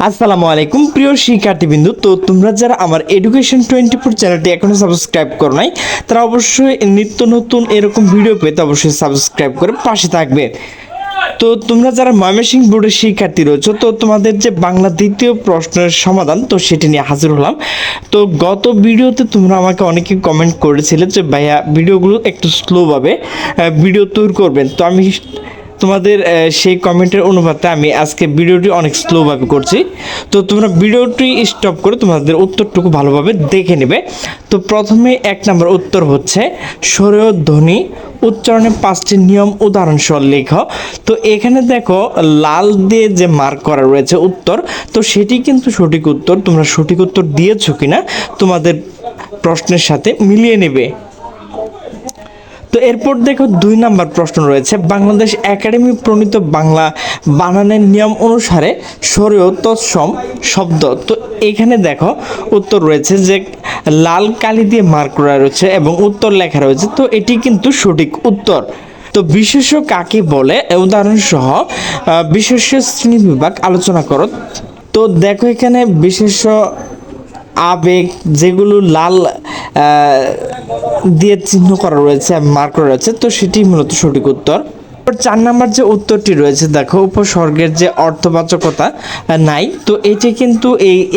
আসসালামু আলাইকুম প্রিয় শিক্ষার্থীবৃন্দ। তো তোমরা যারা আমার এডুকেশন 24 চ্যানেলটি এখনো সাবস্ক্রাইব করো নাই, তারা অবশ্যই নিত্য নতুন এরকম ভিডিও পেতে অবশ্যই সাবস্ক্রাইব করে পাশে থাকবে। তো তোমরা যারা ময়মনসিংহ বোর্ডের শিক্ষার্থী রয়েছে, তো তোমাদের যে বাংলা দ্বিতীয় প্রশ্নের সমাধান তো সেটি নিয়ে হাজির হলাম। তো গত ভিডিওতে তোমরা আমাকে অনেকে কমেন্ট করেছিলে যে ভাইয়া ভিডিওগুলো একটু স্লোভাবে ভিডিও তৈরি করবেন। তো আমি তোমাদের সেই কমেন্টের অনুপাতে আমি আজকে ভিডিওটি অনেক স্লোভাবে করছি। তো তোমরা ভিডিওটি স্টপ করে তোমাদের উত্তরটুকু ভালোভাবে দেখে নেবে। তো প্রথমে 1 নম্বর উত্তর হচ্ছে স্বরীয় ধ্বনি উচ্চারণে 5টি নিয়ম উদাহরণসহ লেখো। তো এখানে দেখো লাল দিয়ে যে মার্ক করা রয়েছে উত্তর, তো সেটি কিন্তু সঠিক উত্তর। তোমরা সঠিক উত্তর দিয়েছো কিনা তোমাদের প্রশ্নের সাথে মিলিয়ে নেবে। তো এরপর দেখো 2 নম্বর প্রশ্ন রয়েছে বাংলাদেশ একাডেমি প্রণীত বাংলা বানানের নিয়ম অনুসারে স্বরীয় তৎসম শব্দ। তো এখানে দেখো উত্তর রয়েছে যে লাল কালি দিয়ে মার্ক করা রয়েছে এবং উত্তর লেখা রয়েছে, তো এটি কিন্তু সঠিক উত্তর। তো বিশেষ্য কাকে বলে উদাহরণ সহ বিশেষ্য শ্রেণী বিভাগ আলোচনা করো। তো দেখো এখানে বিশেষ্য আবেগ যেগুলো লাল দিয়ে চিহ্ন করা রয়েছে, মার্ক করা রয়েছে, তো সেটি মূলত সঠিক উত্তর। 4 নম্বর যে উত্তরটি রয়েছে দেখো উপসর্গের যে অর্থবাচকতা নাই, তো এটি কিন্তু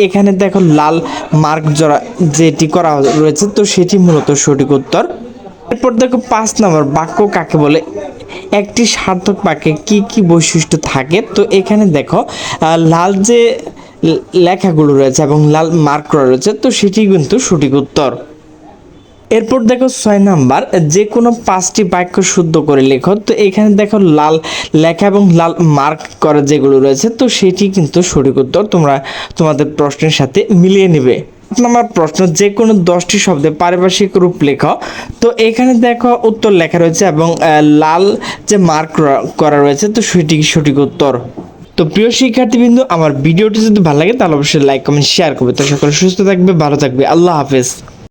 এখানে দেখো লাল মার্ক জড়া যেটি করা রয়েছে, তো সেটি মূলত সঠিক উত্তর। এরপর দেখো 5 নম্বর বাক্য কাকে বলে, একটি সার্থক বাক্যে কি কি বৈশিষ্ট্য থাকে। তো এখানে দেখো লাল যে লেখাগুলো রয়েছে এবং লাল মার্ক করা রয়েছে, তো সেটি কিন্তু সঠিক উত্তর। এরপর দেখো 6 নাম্বার যে কোনো 5টি বাক্য শুদ্ধ করে লেখো। তো এখানে দেখো লাল লেখা এবং লাল মার্ক করা যেগুলো রয়েছে, তো সেটি কিন্তু সঠিক উত্তর। তোমরা তোমাদের প্রশ্নের সাথে মিলিয়ে নেবে। 7 নম্বর প্রশ্ন যে কোনো 10টি শব্দে পারিভাষিক রূপ লেখো। তো এখানে দেখো উত্তর লেখা রয়েছে এবং লাল যে মার্ক করা রয়েছে, তো সেটি সঠিক উত্তর। তো প্রিয় শিক্ষার্থীবৃন্দ, আমার ভিডিওটি যদি ভালো লাগে তাহলে অবশ্যই লাইক কমেন্ট শেয়ার করবে। তো সকলে সুস্থ থাকবে, ভালো থাকবে, আল্লাহ হাফেজ।